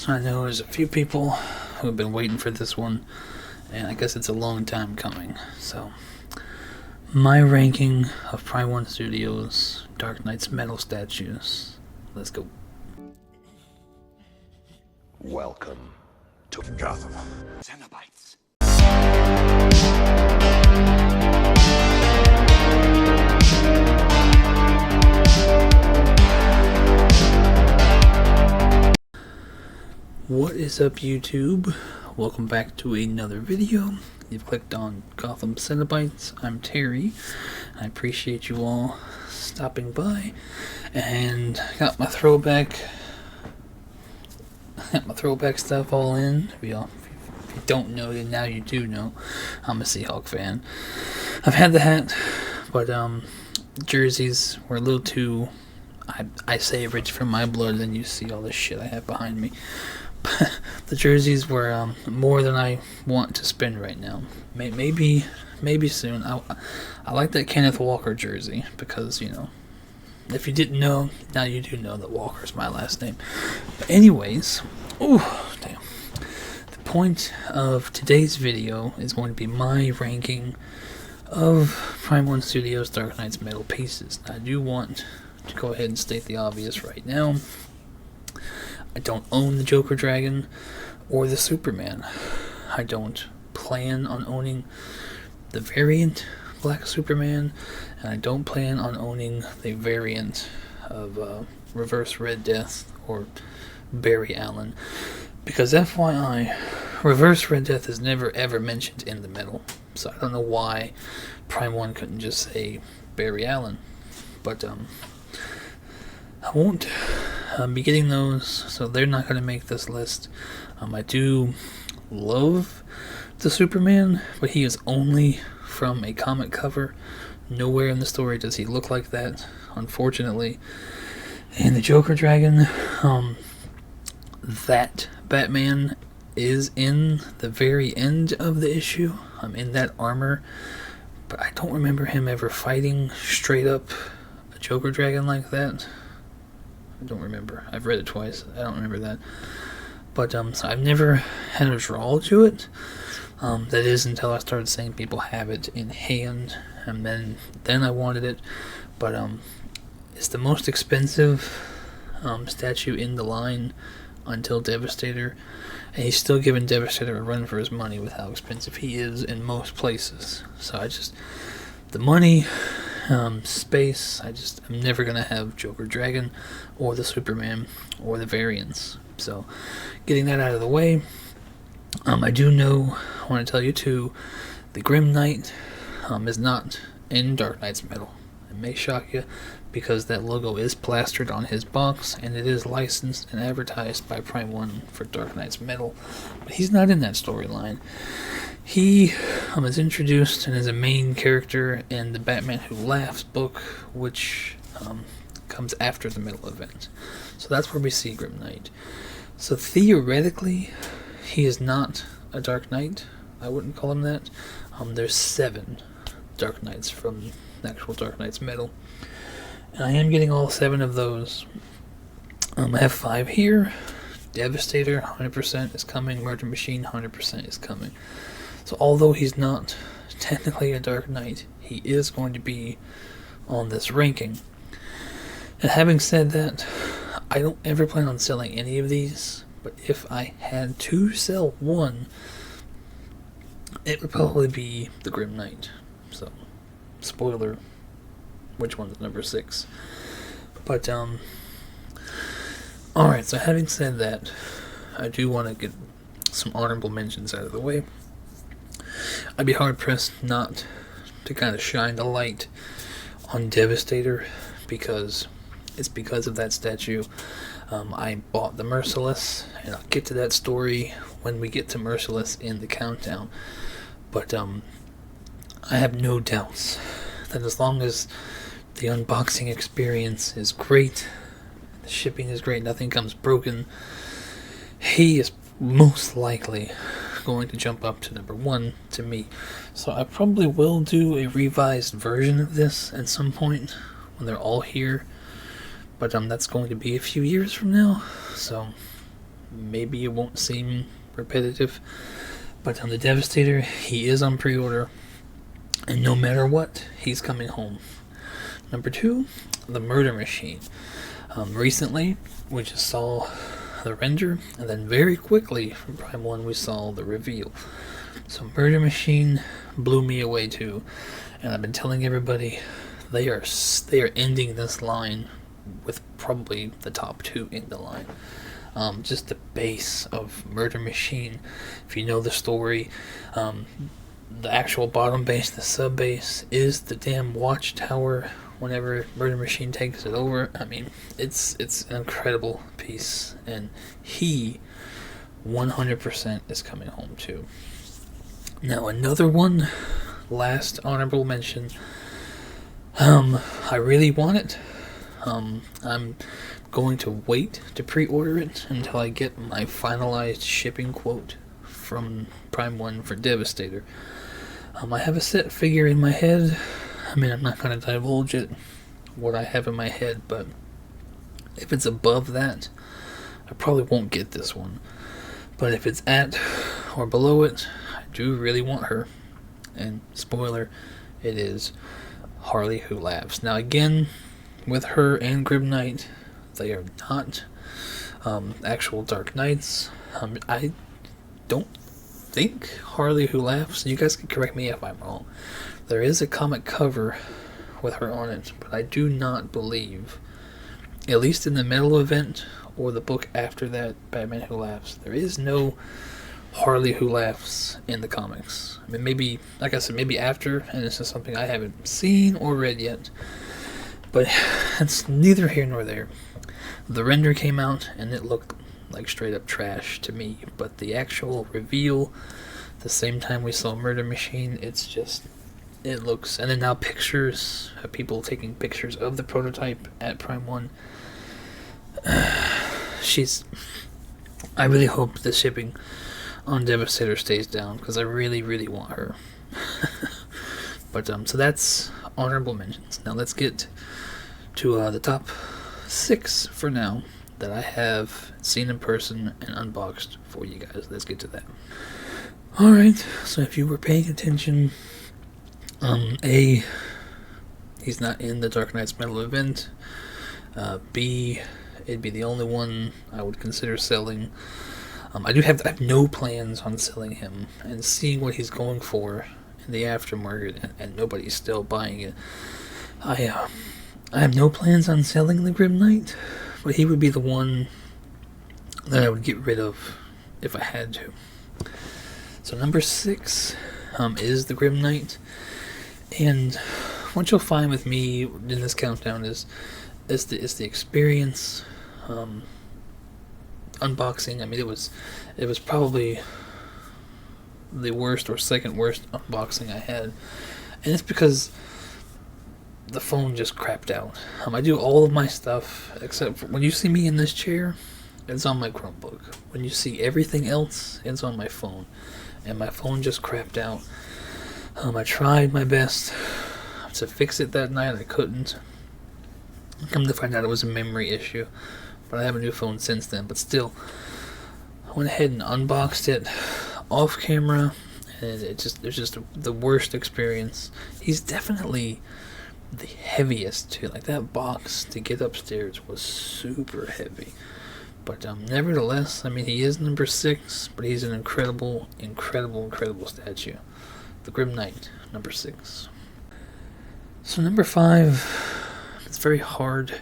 So I know there's a few people who have been waiting for this one, and I guess it's a long time coming. So, my ranking of Prime 1 Studios Dark Knight's metal statues. Let's go. Welcome to Gotham. Cenobites. What is up, YouTube? Welcome back to another video. You've clicked on Gotham Cenobites. I'm Terry. I appreciate you all stopping by, and got my throwback stuff all in. If you don't know, then now you do know. I'm a Seahawk fan. I've had the hat, but jerseys were a little too, I say, rich for my blood. Then you see all this shit I have behind me. The jerseys were more than I want to spend right now. Maybe soon. I like that Kenneth Walker jersey because, you know, if you didn't know, now you do know that Walker's my last name. But anyways, ooh, damn. The point of today's video is going to be my ranking of Prime 1 Studios Dark Knight's metal pieces. I do want to go ahead and state the obvious right now. I don't own the Joker Dragon or the Superman. I don't plan on owning the variant Black Superman, and I don't plan on owning the variant of Reverse Red Death or Barry Allen, because FYI, Reverse Red Death is never ever mentioned in the metal, so I don't know why Prime 1 couldn't just say Barry Allen. But I won't be getting those, so they're not going to make this list. I do love the Superman, but he is only from a comic cover. Nowhere in the story does he look like that, unfortunately. And the Joker Dragon, that Batman is in the very end of the issue. In that armor, but I don't remember him ever fighting straight up a Joker Dragon like that. I don't remember. I've read it twice. I don't remember that. But so I've never had a draw to it. That is until I started seeing people have it in hand, and then I wanted it. But it's the most expensive statue in the line until Devastator, and he's still giving Devastator a run for his money with how expensive he is in most places. So the money, space, I'm never gonna have Joker Dragon or the Superman or the variants. So getting that out of the way, I want to tell you too, the Grim Knight is not in Dark Knight's metal. It may shock you because that logo is plastered on his box, and it is licensed and advertised by Prime 1 for Dark Knight's metal, but he's not in that storyline. He is introduced and is a main character in the Batman Who Laughs book, which comes after the metal event. So that's where we see Grim Knight. So theoretically, he is not a Dark Knight. I wouldn't call him that. There's 7 Dark Knights from the actual Dark Knight's metal, and I am getting all 7 of those. I have 5 here. Devastator 100% is coming. Murder Machine 100% is coming. So although he's not technically a Dark Knight, he is going to be on this ranking. And having said that, I don't ever plan on selling any of these, but if I had to sell one, it would probably be the Grim Knight. So, spoiler, which one's number 6. But, alright, so having said that, I do want to get some honorable mentions out of the way. I'd be hard-pressed not to kind of shine the light on Devastator, because of that statue. I bought the Merciless, and I'll get to that story when we get to Merciless in the countdown. But I have no doubts that as long as the unboxing experience is great, the shipping is great, nothing comes broken, he is most likely going to jump up to number 1 to me. So I probably will do a revised version of this at some point when they're all here, but that's going to be a few years from now, so maybe it won't seem repetitive. But on the Devastator, he is on pre-order. And no matter what, he's coming home. Number 2, the Murder Machine. Recently, we just saw the render, and then very quickly from Prime 1 we saw the reveal. So Murder Machine blew me away too, and I've been telling everybody they are ending this line with probably the top 2 in the line. Just the base of Murder Machine, if you know the story, the actual bottom base, the sub base, is the damn watchtower whenever Murder Machine takes it over. I mean, it's an incredible piece, and he 100% is coming home too. Now another one, last honorable mention, I really want it. I'm going to wait to pre-order it until I get my finalized shipping quote from Prime 1 for Devastator. I have a set figure in my head. I mean, I'm not going to divulge it, what I have in my head, but if it's above that, I probably won't get this one. But if it's at or below it, I do really want her. And spoiler, it is Harley Who Laughs. Now again, with her and Grim Knight, they are not actual Dark Knights. I don't think Harley Who Laughs, you guys can correct me if I'm wrong, there is a comic cover with her on it, but I do not believe, at least in the metal event or the book after that, Batman Who Laughs, there is no Harley Who Laughs in the comics. I mean, maybe, like I said, maybe after, and this is something I haven't seen or read yet, but it's neither here nor there. The render came out and it looked like straight up trash to me, but the actual reveal, the same time we saw Murder Machine, it looks, and then now pictures of people taking pictures of the prototype at Prime 1. I really hope the shipping on Devastator stays down, because I really, really want her. But so that's honorable mentions. Now let's get to the top 6 for now that I have seen in person and unboxed for you guys. Let's get to that. Alright, so if you were paying attention, A, he's not in the Dark Knight's Metal event. B, it'd be the only one I would consider selling. I have no plans on selling him, and seeing what he's going for in the aftermarket, and nobody's still buying it. I have no plans on selling the Grim Knight, but he would be the one that I would get rid of if I had to. So number 6 is the Grim Knight, and what you'll find with me in this countdown is the experience. Unboxing, I mean, it was probably the worst or second worst unboxing I had, and it's because the phone just crapped out. I do all of my stuff except for when you see me in this chair, it's on my Chromebook. When you see everything else, it's on my phone, and my phone just crapped out. I tried my best to fix it that night. I couldn't. Come to find out it was a memory issue, but I have a new phone since then. But still, I went ahead and unboxed it off camera, and it was just the worst experience. He's definitely the heaviest too. Like, that box to get upstairs was super heavy. But nevertheless, I mean, he is number 6, but he's an incredible, incredible, incredible statue. The Grim Knight, number 6. So number 5, it's very hard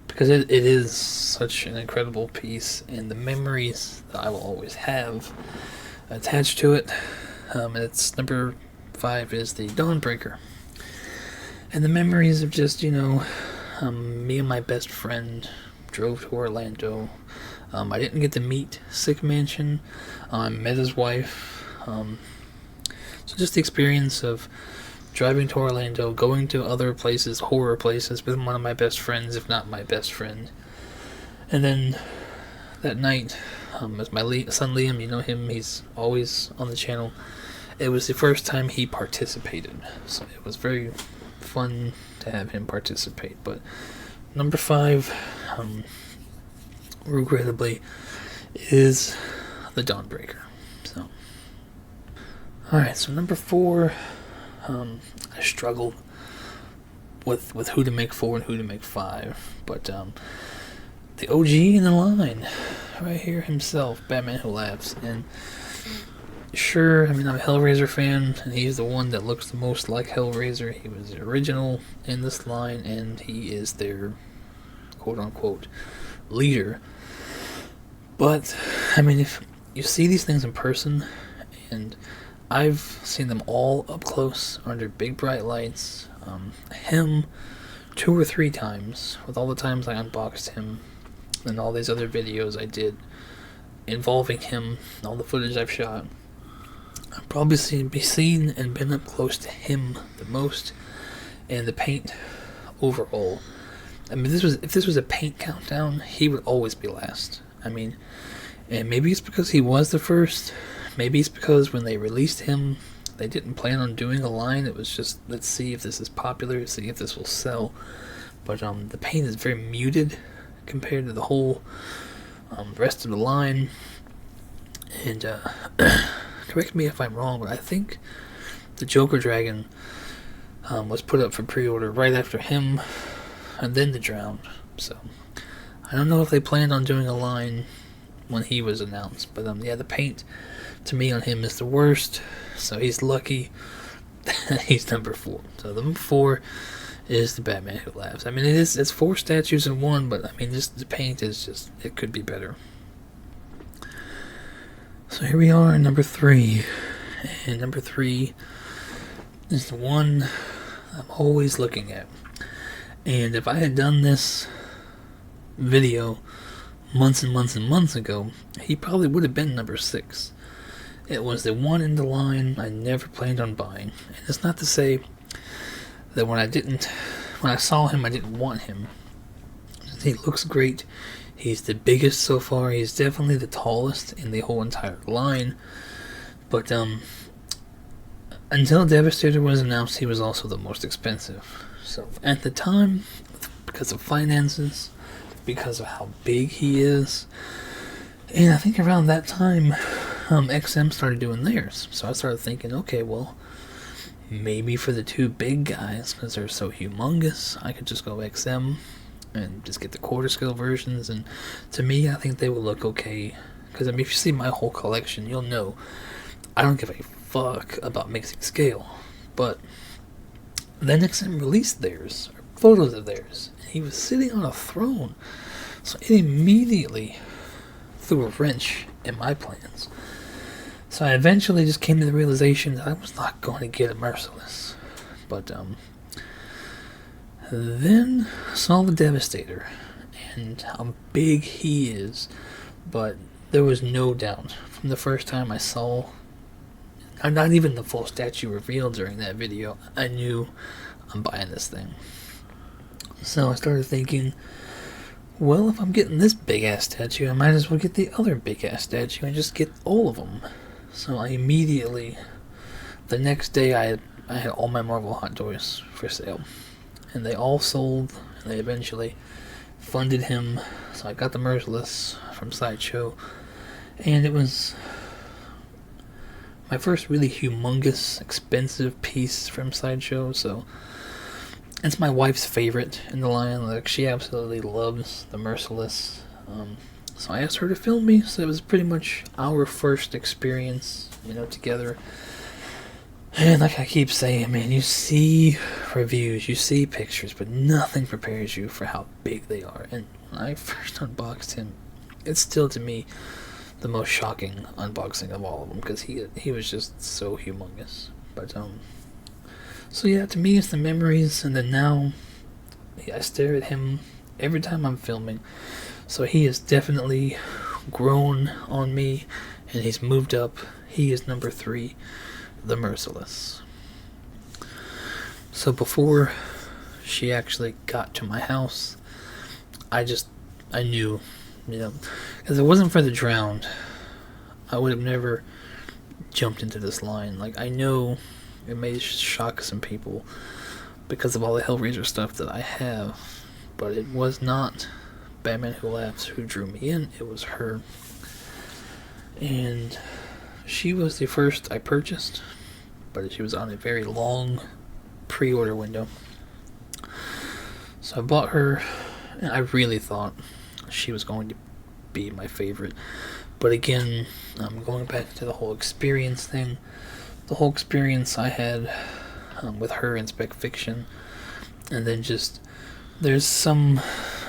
because it is such an incredible piece, and the memories that I will always have attached to it. And it's number 5 is the Dawnbreaker. And the memories of just, me and my best friend drove to Orlando. I didn't get to meet Sick Mansion. I met his wife. So just the experience of driving to Orlando, going to other places, horror places, with one of my best friends, if not my best friend. And then that night, as my son Liam, you know him, he's always on the channel. It was the first time he participated, so it was very fun to have him participate. But number 5, regrettably, is the Dawnbreaker. So, alright, so number 4, I struggled with who to make 4 and who to make 5, but the OG in the line, right here himself, Batman Who Laughs. And sure, I mean, I'm a Hellraiser fan, and he's the one that looks the most like Hellraiser. He was the original in this line, and he is their quote-unquote leader. But, I mean, if you see these things in person, and I've seen them all up close under big bright lights, him 2 or 3 times, with all the times I unboxed him, and all these other videos I did involving him, all the footage I've shot. I've probably seen and been up close to him the most, and the paint overall. I mean, if this was a paint countdown, he would always be last. I mean, and maybe it's because he was the first. Maybe it's because when they released him, they didn't plan on doing a line. It was just, let's see if this is popular, see if this will sell. But the paint is very muted compared to the whole rest of the line. And correct me if I'm wrong, but I think the Joker Dragon was put up for pre-order right after him, and then the Drowned. So I don't know if they planned on doing a line when he was announced, but yeah, the paint to me on him is the worst. So he's lucky that he's number 4. So the number 4 is the Batman Who Laughs. I mean, it's 4 statues in one, but I mean, just the paint is just, it could be better. So here we are, number 3, and number 3 is the one I'm always looking at. And if I had done this video months and months and months ago, he probably would have been number 6. It was the one in the line I never planned on buying. And it's not to say that when I saw him, I didn't want him. He looks great. He's the biggest so far. He's definitely the tallest in the whole entire line. But until Devastator was announced, he was also the most expensive. So at the time, because of finances, because of how big he is, and I think around that time, XM started doing theirs. So I started thinking, okay, well, maybe for the 2 big guys, because they're so humongous, I could just go XM and just get the quarter scale versions. And to me, I think they will look okay. Because I mean, if you see my whole collection, you'll know I don't give a fuck about mixing scale. But then XM released theirs, or photos of theirs, and he was sitting on a throne. So it immediately threw a wrench in my plans. So I eventually just came to the realization that I was not going to get a Merciless. But then I saw the Devastator and how big he is. But there was no doubt from the first time I saw, not even the full statue revealed during that video, I knew I'm buying this thing. So I started thinking, well, if I'm getting this big ass statue, I might as well get the other big ass statue and just get all of them. So I immediately, the next day, I had all my Marvel Hot Toys for sale, and they all sold. And they eventually funded him, so I got the Merciless from Sideshow, and it was my first really humongous, expensive piece from Sideshow. So it's my wife's favorite in the line. Like, she absolutely loves the Merciless. So I asked her to film me, so it was pretty much our first experience, together. And like I keep saying, man, you see reviews, you see pictures, but nothing prepares you for how big they are. And when I first unboxed him, it's still, to me, the most shocking unboxing of all of them, because he was just so humongous. But, so yeah, to me, it's the memories, and then now, I stare at him every time I'm filming. So he has definitely grown on me, and he's moved up. He is number 3, the Merciless. So before she actually got to my house, I knew, because if it wasn't for the Drowned, I would have never jumped into this line. Like, I know it may shock some people because of all the Hellraiser stuff that I have, but it was not Batman Who Laughs who drew me in, it was her. And she was the first I purchased, but she was on a very long pre-order window. So I bought her, and I really thought she was going to be my favorite. But again, I'm going back to the whole experience thing. The whole experience I had with her in Spec Fiction, and then just there's some,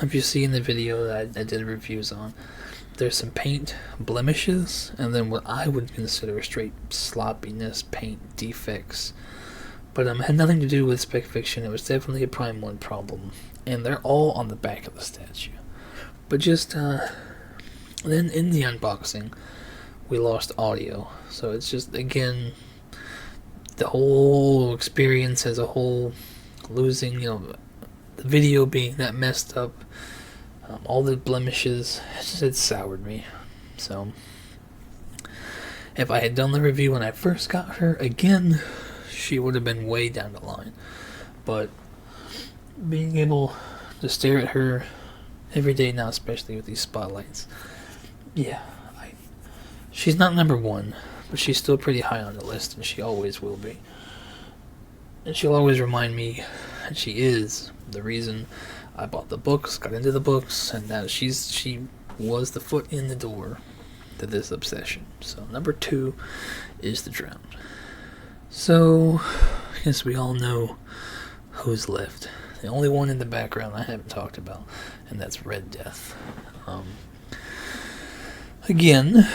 if you see in the video that I did reviews on, there's some paint blemishes, and then what I would consider straight sloppiness, paint defects. But it had nothing to do with Spec Fiction. It was definitely a Prime 1 problem, and they're all on the back of the statue. But just then in the unboxing, we lost audio, so it's just, again, the whole experience as a whole, losing, the video being that messed up, all the blemishes, it soured me. So if I had done the review when I first got her, again, she would have been way down the line. But being able to stare at her every day now, especially with these spotlights, yeah, she's not number one, but she's still pretty high on the list, and she always will be. And she'll always remind me, and she is, the reason I bought the books, got into the books, and now she was the foot in the door to this obsession. So number 2 is The Drowned. So I guess we all know who's left. The only one in the background I haven't talked about, and that's Red Death. Again,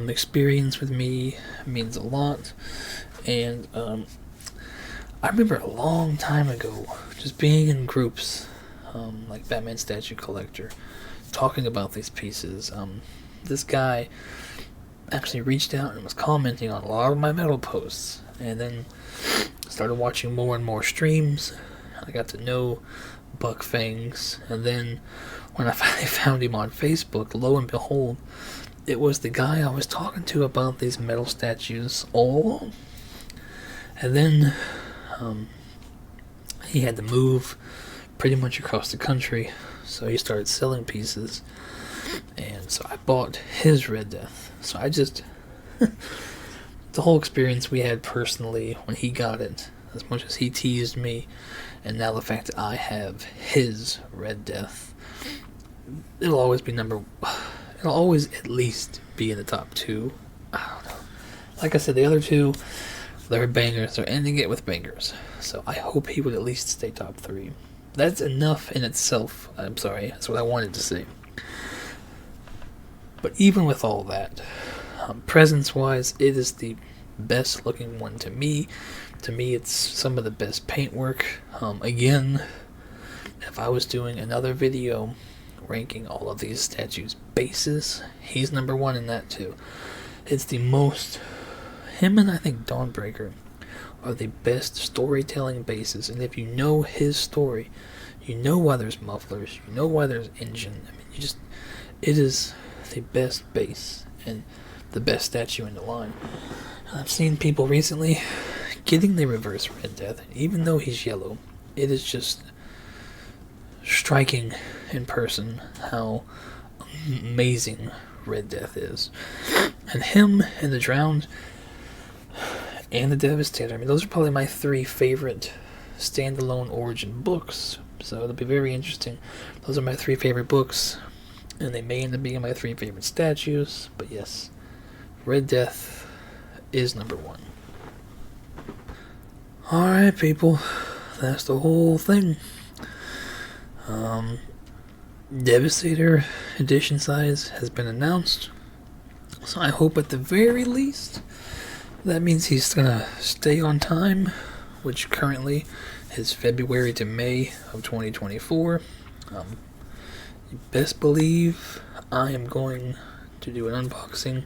experience with me means a lot, and I remember a long time ago just being in groups, like Batman Statue Collector, talking about these pieces. This guy actually reached out and was commenting on a lot of my metal posts, and then started watching more and more streams. I got to know Buck Fangs, and then when I finally found him on Facebook, lo and behold, it was the guy I was talking to about these metal statues all along. And then he had to move pretty much across the country, so he started selling pieces, and so I bought his Red Death. So I just the whole experience we had personally when he got it, as much as he teased me, and now the fact that I have his Red Death, it'll always at least be in the top 2. I don't know. Like I said, the other 2, they're bangers. They're ending it with bangers. So I hope he would at least stay top 3. That's enough in itself. I'm sorry, that's what I wanted to say. But even with all that, presence-wise, it is the best looking one to me. To me, it's some of the best paintwork. Again, if I was doing another video ranking all of these statues' bases, he's number 1 in that too. It's the most, him and I think Dawnbreaker are the best storytelling bases, and if you know his story, you know why there's mufflers, you know why there's engine. I mean, it is the best base and the best statue in the line. I've seen people recently getting the reverse Red Death, even though he's yellow. It is just striking in person how amazing Red Death is. And him and The Drowned and The Devastator, I mean, those are probably my 3 favorite standalone origin books, so it'll be very interesting. Those are my 3 favorite books, and they may end up being my 3 favorite statues, but yes, Red Death is number 1. Alright, people, that's the whole thing. Devastator edition size has been announced, so I hope at the very least that means he's gonna stay on time, which currently is February to May of 2024. You best believe I am going to do an unboxing,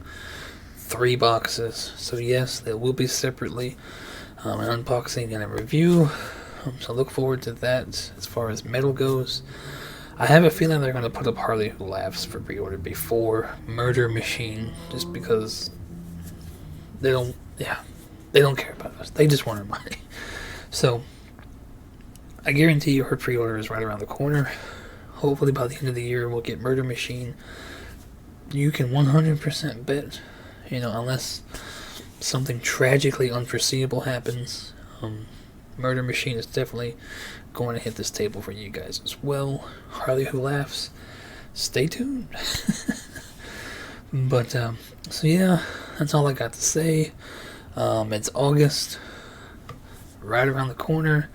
3 boxes, so yes, there will be separately an unboxing and a review, so look forward to that. As far as metal goes, I have a feeling they're going to put up Harley Who Laughs for pre-order before Murder Machine, just because they don't care about us. They just want our money. So I guarantee you her pre-order is right around the corner. Hopefully by the end of the year we'll get Murder Machine. you can 100% bet, unless something tragically unforeseeable happens, Murder Machine is definitely going to hit this table for you guys as well. Harley Who Laughs, stay tuned. But, so yeah, that's all I got to say. It's August, right around the corner.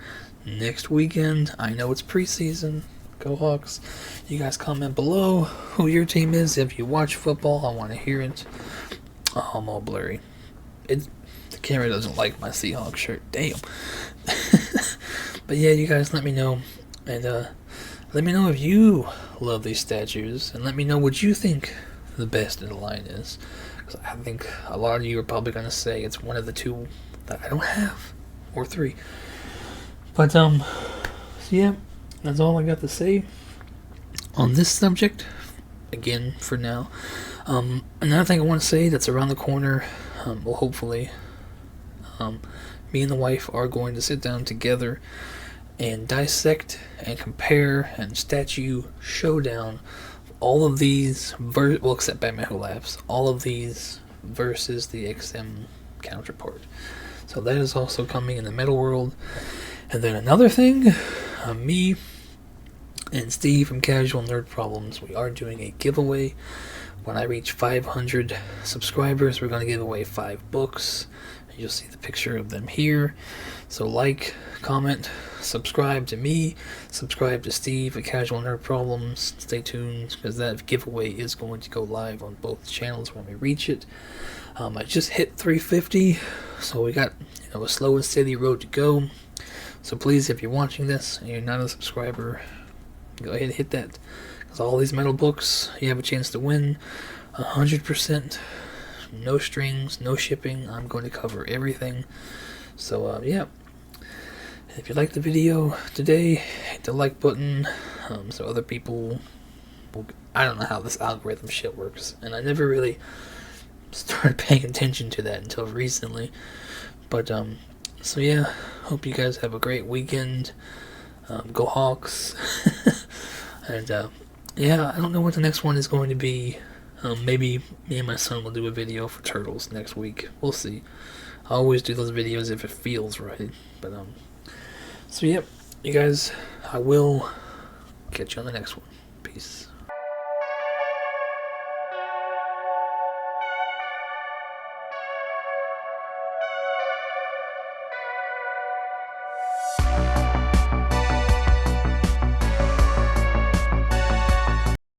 Next weekend, I know it's preseason. Go Hawks. You guys comment below who your team is. If you watch football, I want to hear it. Oh, I'm all blurry. The camera doesn't like my Seahawks shirt. Damn. But yeah, you guys let me know. And let me know if you love these statues. And let me know what you think the best in the line is. Because I think a lot of you are probably going to say it's one of the two that I don't have. Or three. But, so yeah. That's all I got to say on this subject. Again, for now. Another thing I want to say that's around the corner. Well, hopefully, me and the wife are going to sit down together and dissect and compare and statue showdown all of these, well, except Batman Who Laughs, all of these versus the XM counterpart. So that is also coming in the Metal World. And then another thing, me and Steve from Casual Nerd Problems, we are doing a giveaway. When I reach 500 subscribers, we're going to give away 5 books. You'll see the picture of them here. So like, comment, subscribe to me, subscribe to Steve at Casual Nerd Problems. Stay tuned, because that giveaway is going to go live on both channels when we reach it. I just hit 350, so we got a slow and steady road to go. So please, if you're watching this and you're not a subscriber, go ahead and hit that. Because all these metal books, you have a chance to win 100%. No strings, no shipping. I'm going to cover everything. So, yeah. If you liked the video today, hit the like button. So other people will... I don't know how this algorithm shit works. And I never really started paying attention to that until recently. But, so yeah. Hope you guys have a great weekend. Go Hawks. And, yeah, I don't know what the next one is going to be. Maybe me and my son will do a video for Turtles next week. We'll see. I always do those videos if it feels right. But, so yep, you guys, I will catch you on the next one. Peace.